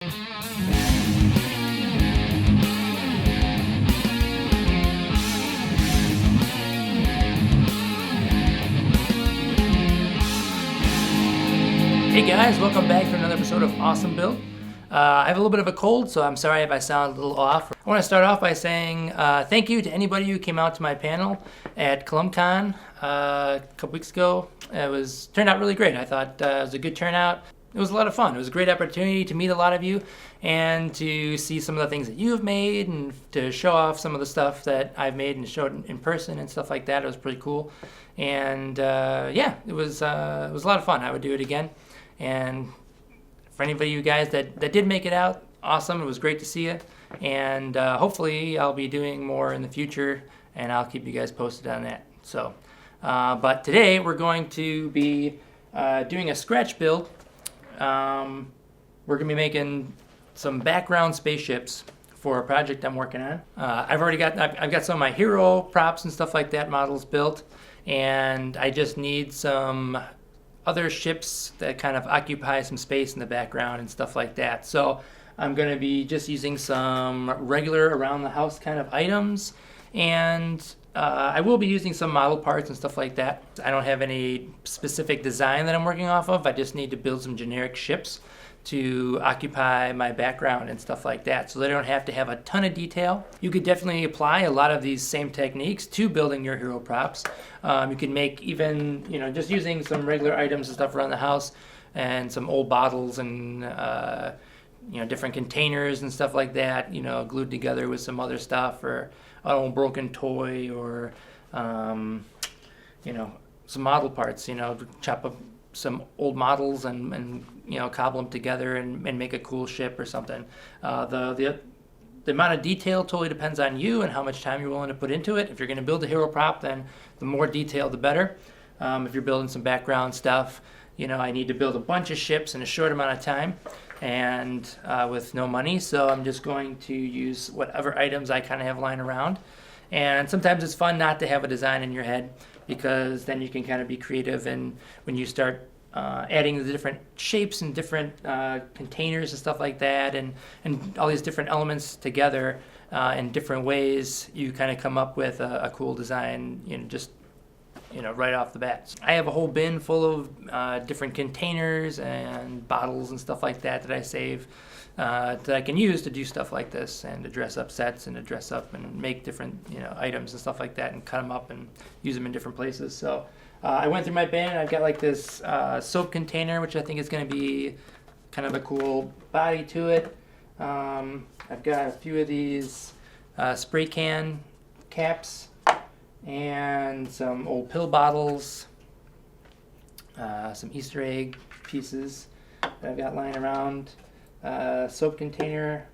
Hey guys, welcome back to another episode of Awesome Build. I have a little bit of a cold, so I'm sorry if I sound a little off. I want to start off by saying thank you to anybody who came out to my panel at ColumbCon a couple weeks ago. It turned out really great. I thought it was a good turnout. It was a lot of fun. It was a great opportunity to meet a lot of you and to see some of the things that you've made and to show off some of the stuff that I've made and show it in person and stuff like that. It was pretty cool. And yeah, it was a lot of fun. I would do it again. And for anybody of you guys that did make it out, awesome. It was great to see you. And hopefully I'll be doing more in the future, and I'll keep you guys posted on that. So, but today we're going to be doing a scratch build. We're going to be making some background spaceships for a project I'm working on. I've got some of my hero props and stuff like that, models built, and I just need some other ships that kind of occupy some space in the background and stuff like that. So I'm going to be just using some regular around the house kind of items, and I will be using some model parts and stuff like that. I don't have any specific design that I'm working off of. I just need to build some generic ships to occupy my background and stuff like that, so they don't have to have a ton of detail. You could definitely apply a lot of these same techniques to building your hero props. You can make even, just using some regular items and stuff around the house and some old bottles and different containers and stuff like that, glued together with some other stuff, or an old broken toy, or some model parts, chop up some old models and cobble them together and make a cool ship or something. The amount of detail totally depends on you and how much time you're willing to put into it. If you're going to build a hero prop, then the more detail the better. If you're building some background stuff, I need to build a bunch of ships in a short amount of time and with no money, so I'm just going to use whatever items I kind of have lying around. And sometimes it's fun not to have a design in your head, because then you can kind of be creative, and when you start adding the different shapes and different containers and stuff like that, and all these different elements together in different ways, you kind of come up with a cool design, right off the bat. I have a whole bin full of different containers and bottles and stuff like that I save that I can use to do stuff like this, and to dress up sets and to dress up and make different items and stuff like that, and cut them up and use them in different places. So I went through my bin, and I've got like this soap container, which I think is going to be kind of a cool body to it. I've got a few of these spray can caps and some old pill bottles, some Easter egg pieces that I've got lying around, soap container,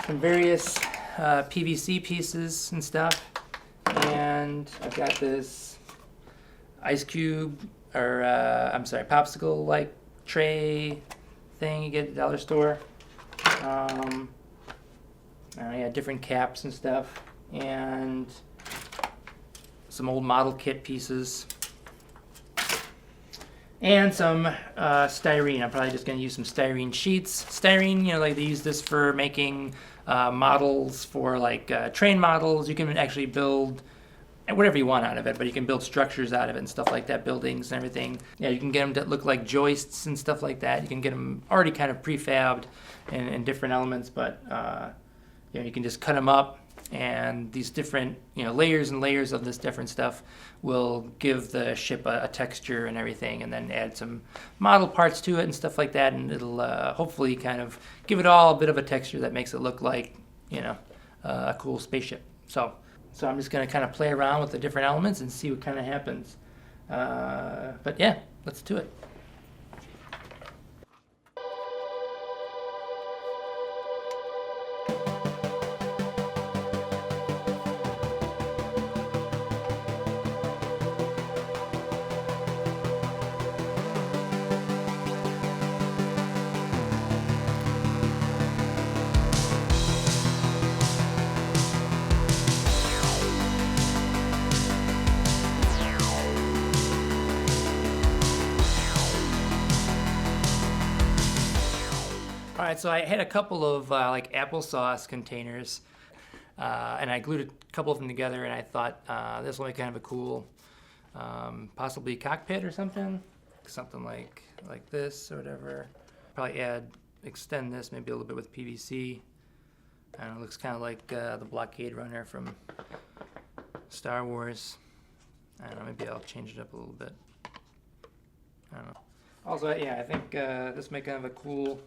some various PVC pieces and stuff, and I've got this ice cube, or popsicle like tray thing you get at the dollar store. Different caps and stuff, and some old model kit pieces, and some styrene. I'm probably just going to use some styrene sheets. Styrene, like they use this for making models for like train models. You can actually build whatever you want out of it, but you can build structures out of it and stuff like that, buildings and everything. Yeah, you can get them to look like joists and stuff like that. You can get them already kind of prefabbed in different elements, but you can just cut them up, and these different layers and layers of this different stuff will give the ship a texture and everything, and then add some model parts to it and stuff like that, and it'll hopefully kind of give it all a bit of a texture that makes it look like a cool spaceship. So I'm just going to kind of play around with the different elements and see what kind of happens. But yeah, let's do it. right, so I had a couple of like applesauce containers, and I glued a couple of them together, and I thought this will make kind of a cool, possibly cockpit or something like this or whatever. Probably extend this maybe a little bit with PVC. I don't know, it looks kind of like the blockade runner from Star Wars. I don't know, maybe I'll change it up a little bit. I don't know. Also, yeah, I think this may kind of a cool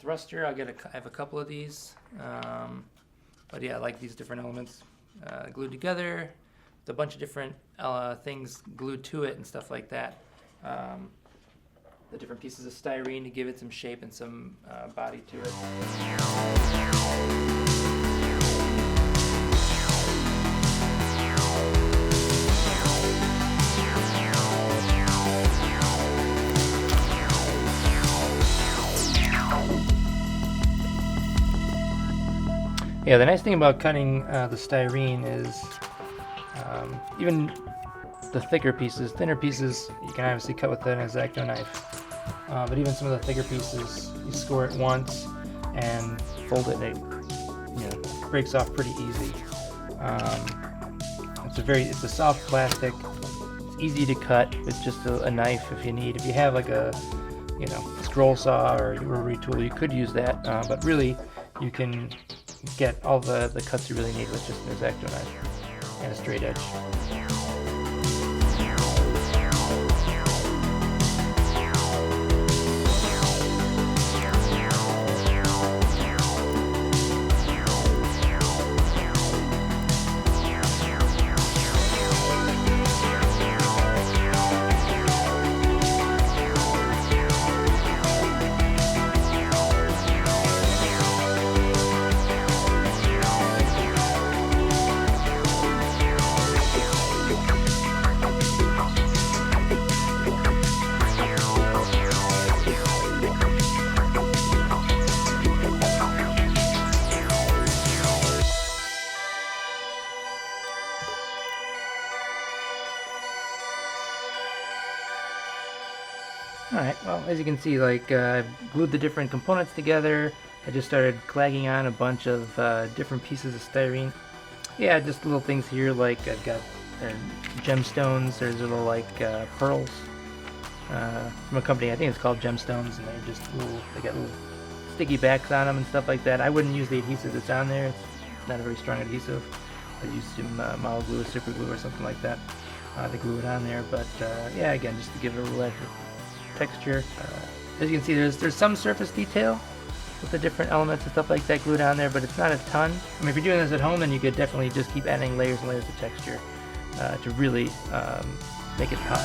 thruster. I have a couple of these. But yeah, I like these different elements glued together. With a bunch of different things glued to it and stuff like that. The different pieces of styrene to give it some shape and some body to it. Yeah, the nice thing about cutting the styrene is even the thicker pieces, thinner pieces, you can obviously cut with an X-Acto knife. But even some of the thicker pieces, you score it once and fold it, and it breaks off pretty easy. It's a soft plastic. It's easy to cut with just a knife if you need. If you have like a scroll saw or a rotary tool, you could use that. But really, you can get all the cuts you really need with just an X-Acto knife and a straight edge. Alright, well, as you can see, I've glued the different components together. I just started clagging on a bunch of different pieces of styrene. Yeah, just little things here, like I've got gemstones. There's little pearls from a company, I think it's called Gemstones, and they're just they got little sticky backs on them and stuff like that. I wouldn't use the adhesive that's on there. It's not a very strong adhesive. I'd use some model glue or super glue or something like that to glue it on there. But yeah, again, just to give it a little extra texture. As you can see, there's some surface detail with the different elements and stuff like that glued on there, but it's not a ton. I mean, if you're doing this at home, then you could definitely just keep adding layers and layers of texture to really make it pop.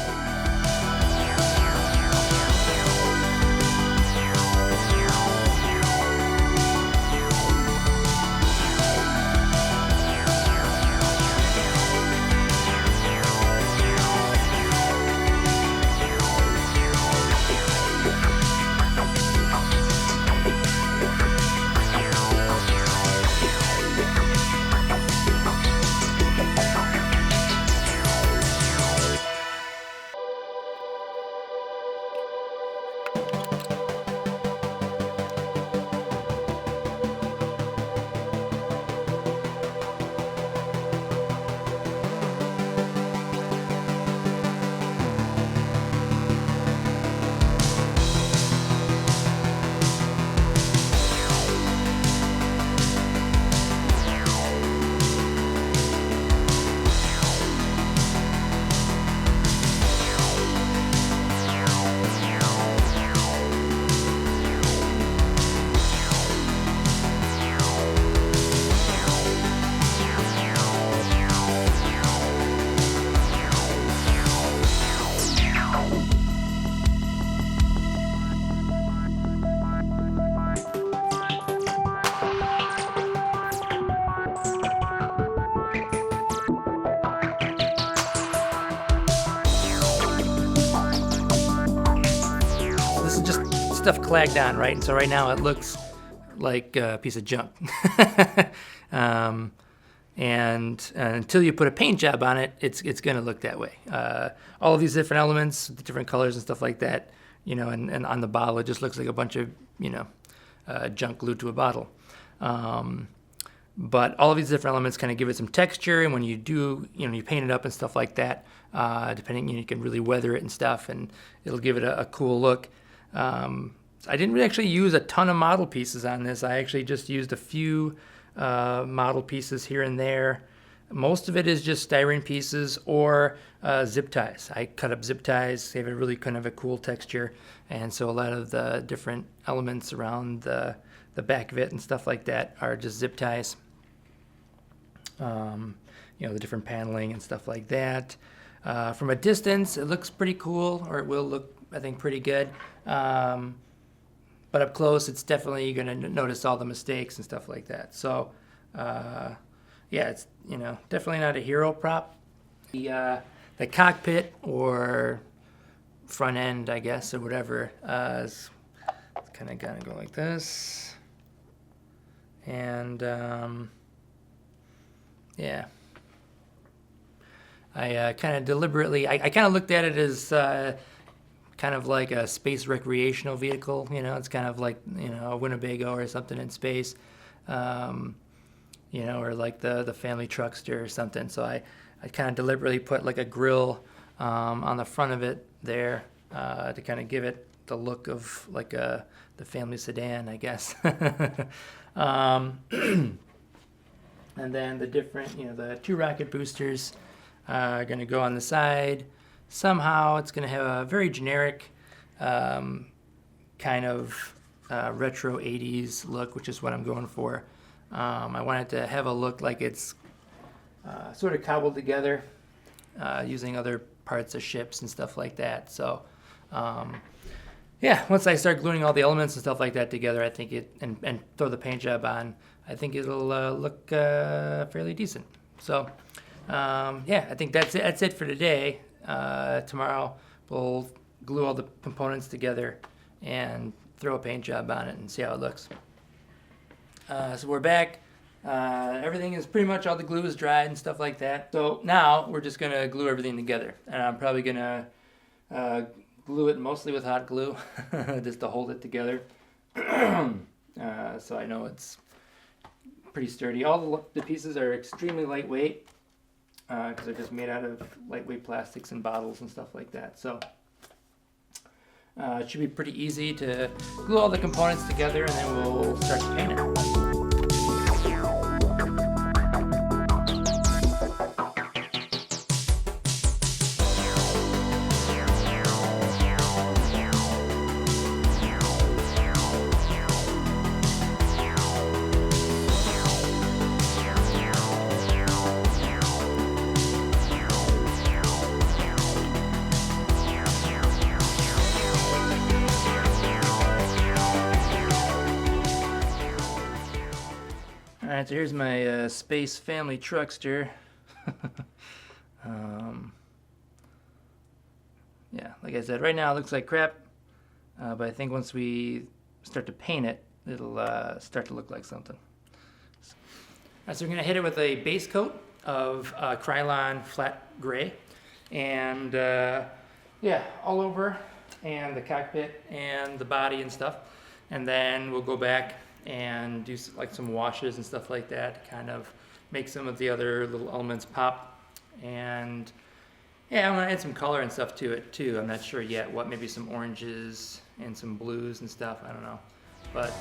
Stuff clagged on, right? And so right now it looks like a piece of junk. And until you put a paint job on it, it's going to look that way. All of these different elements, the different colors and stuff like that, and on the bottle it just looks like a bunch of, junk glued to a bottle. But all of these different elements kind of give it some texture, and when you do, you paint it up and stuff like that, depending, you can really weather it and stuff, and it'll give it a cool look. I didn't really actually use a ton of model pieces on this. I actually just used a few model pieces here and there. Most of it is just styrene pieces or zip ties. I cut up zip ties, gave it really kind of a cool texture, and so a lot of the different elements around the back of it and stuff like that are just zip ties. The different paneling and stuff like that. From a distance, it looks pretty cool, or it will look, I think, pretty good. But up close, it's definitely going to notice all the mistakes and stuff like that. So, it's definitely not a hero prop. The cockpit or front end, I guess, or whatever, is kind of gonna go like this, and I kind of deliberately, I kind of looked at it as kind of like a space recreational vehicle. It's kind of like a Winnebago or something in space, or like the family truckster or something. So I kind of deliberately put like a grill on the front of it there to kind of give it the look of like the family sedan, I guess. And then the different, the two rocket boosters are going to go on the side. Somehow it's going to have a very generic kind of retro 80s look, which is what I'm going for. I want it to have a look like it's sort of cobbled together using other parts of ships and stuff like that. So, once I start gluing all the elements and stuff like that together, I think and throw the paint job on, I think it'll look fairly decent. So, I think that's it. That's it for today. Tomorrow we'll glue all the components together and throw a paint job on it and see how it looks. So we're back. Everything is pretty much, all the glue is dried and stuff like that. So now we're just gonna glue everything together, and I'm probably gonna glue it mostly with hot glue just to hold it together. So I know it's pretty sturdy. All the pieces are extremely lightweight because they're just made out of lightweight plastics and bottles and stuff like that. So it should be pretty easy to glue all the components together, and then we'll start to paint it. Alright, so here's my space family truckster. Like I said, right now it looks like crap, but I think once we start to paint it, it'll start to look like something. Alright, so we're going to hit it with a base coat of Krylon flat gray, and all over, and the cockpit and the body and stuff, and then we'll go back and do like some washes and stuff like that to kind of make some of the other little elements pop. And I'm gonna add some color and stuff to it too. I'm not sure yet what, maybe some oranges and some blues and stuff, I don't know, but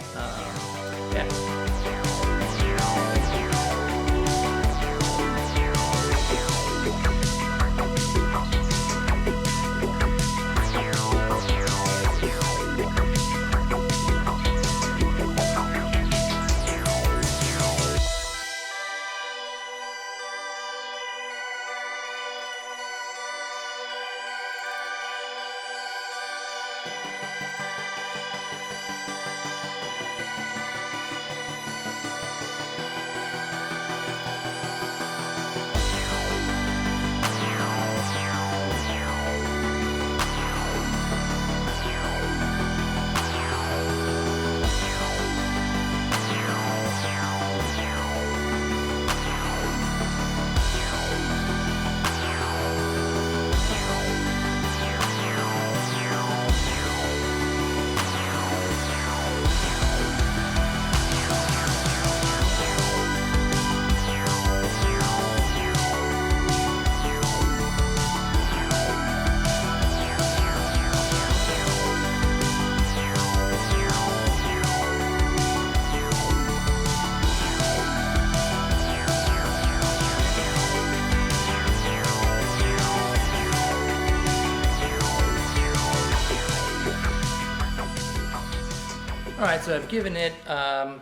Alright, so I've given it a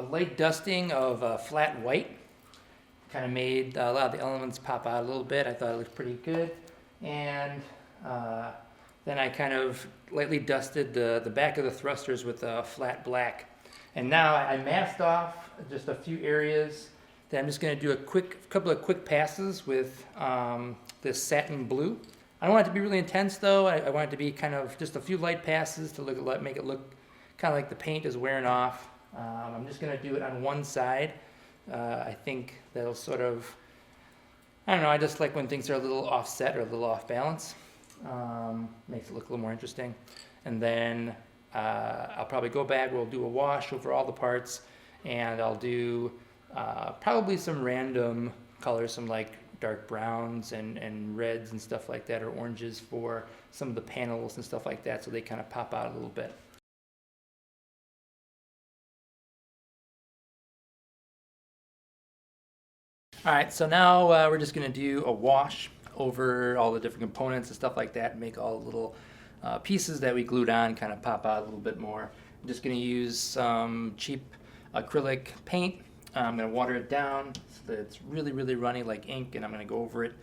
light dusting of flat white. Kind of made a lot of the elements pop out a little bit. I thought it looked pretty good. And then I kind of lightly dusted the back of the thrusters with a flat black. And now I masked off just a few areas. Then I'm just going to do a couple of quick passes with this satin blue. I don't want it to be really intense though. I want it to be kind of just a few light passes to make it look kind of like the paint is wearing off. I'm just going to do it on one side. I think that'll sort of, I don't know, I just like when things are a little offset or a little off balance. Makes it look a little more interesting. And then I'll probably go back, we'll do a wash over all the parts, and I'll do probably some random colors, some like dark browns and reds and stuff like that, or oranges for some of the panels and stuff like that, so they kind of pop out a little bit. All right, so now we're just going to do a wash over all the different components and stuff like that, and make all the little pieces that we glued on kind of pop out a little bit more. I'm just going to use some cheap acrylic paint. I'm going to water it down so that it's really, really runny like ink, and I'm going to go over it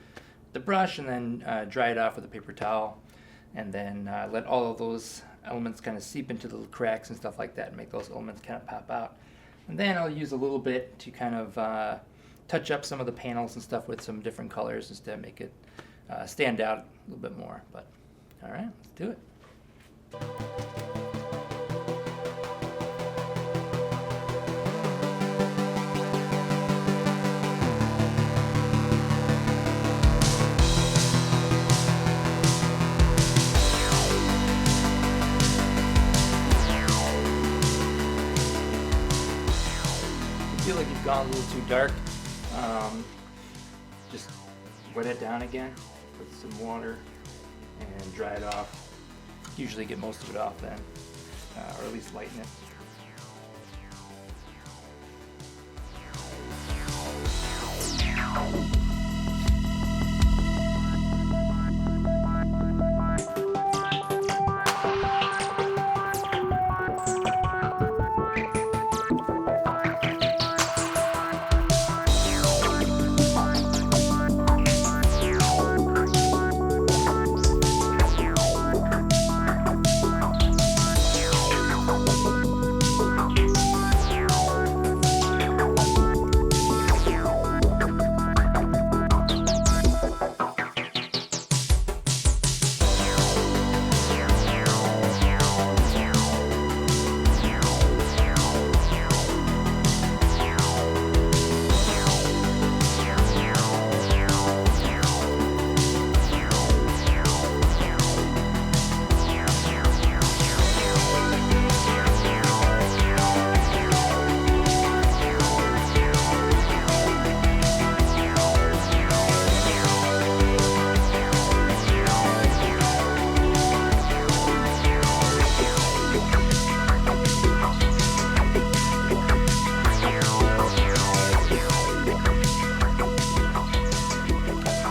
with the brush and then dry it off with a paper towel, and then let all of those elements kind of seep into the little cracks and stuff like that and make those elements kind of pop out. And then I'll use a little bit to kind of touch up some of the panels and stuff with some different colors just to make it stand out a little bit more. But all right, let's do it. I feel like you've gone a little too dark. Just wet it down again with some water and dry it off. Usually get most of it off then, or at least lighten it.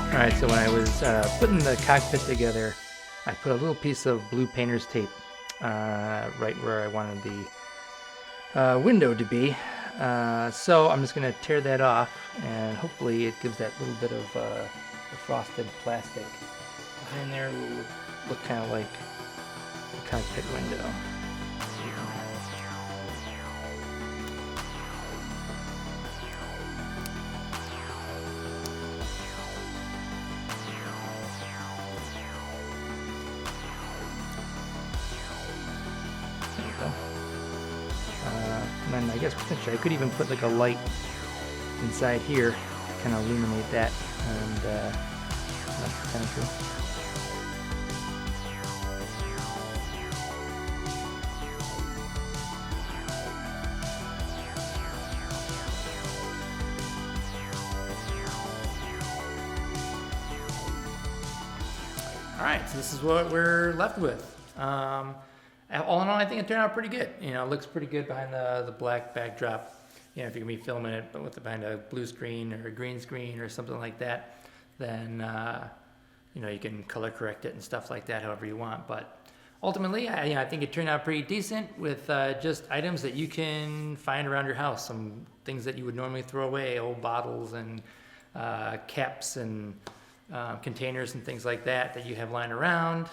Alright, so when I was putting the cockpit together, I put a little piece of blue painter's tape right where I wanted the window to be. So I'm just going to tear that off, and hopefully it gives that little bit of the frosted plastic behind there. Will look kind of like the cockpit window. And then I guess potentially I could even put like a light inside here to kind of illuminate that, and that's kind of cool. Alright, so this is what we're left with. All in all, I think it turned out pretty good. You know, it looks pretty good behind the black backdrop. You know, if you're gonna be filming it, but behind a blue screen or a green screen or something like that, then you know, you can color correct it and stuff like that however you want. But ultimately, I think it turned out pretty decent with just items that you can find around your house. Some things that you would normally throw away, old bottles and caps and containers and things like that you have lying around.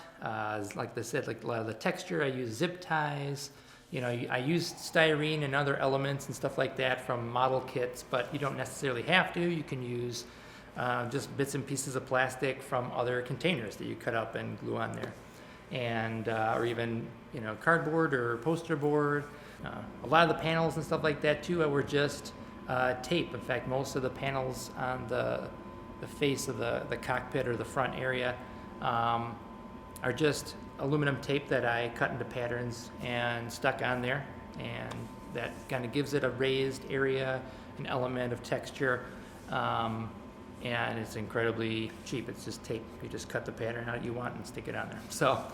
Like I said, like a lot of the texture, I use zip ties. I use styrene and other elements and stuff like that from model kits, but you don't necessarily have to. You can use just bits and pieces of plastic from other containers that you cut up and glue on there. And or even cardboard or poster board. A lot of the panels and stuff like that too were just tape. In fact, most of the panels on the face of the cockpit or the front area are just aluminum tape that I cut into patterns and stuck on there, and that kind of gives it a raised area, an element of texture, and it's incredibly cheap. It's just tape. You just cut the pattern out you want and stick it on there. So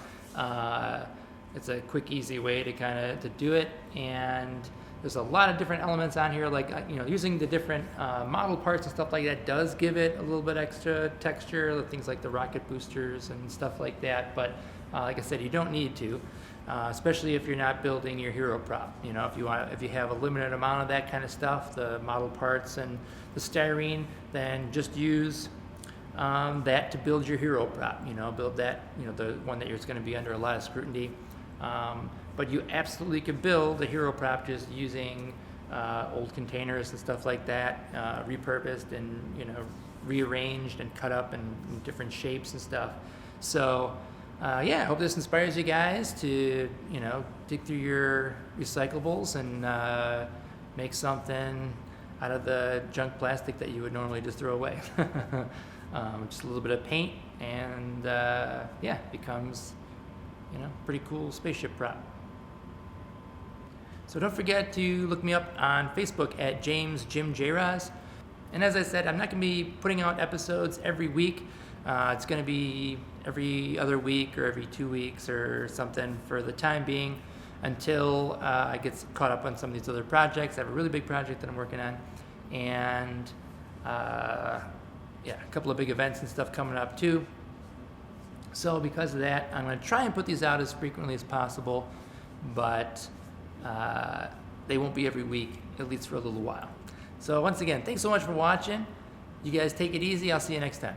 it's a quick, easy way to do it, and there's a lot of different elements on here, like using the different model parts and stuff like that does give it a little bit extra texture, things like the rocket boosters and stuff like that. But like I said, you don't need to, especially if you're not building your hero prop. If you have a limited amount of that kind of stuff, the model parts and the styrene, then just use that to build your hero prop. Build that, the one that is going to be under a lot of scrutiny. But you absolutely could build a hero prop just using old containers and stuff like that, repurposed and rearranged and cut up in different shapes and stuff. So I hope this inspires you guys to dig through your recyclables and make something out of the junk plastic that you would normally just throw away. Just a little bit of paint, and becomes pretty cool spaceship prop. So don't forget to look me up on Facebook at James Jim J. Roz. And as I said, I'm not going to be putting out episodes every week. It's going to be every other week or every 2 weeks or something for the time being, until I get caught up on some of these other projects. I have a really big project that I'm working on, and a couple of big events and stuff coming up too. So because of that, I'm going to try and put these out as frequently as possible, but they won't be every week, at least for a little while. So once again, thanks so much for watching. You guys take it easy. I'll see you next time.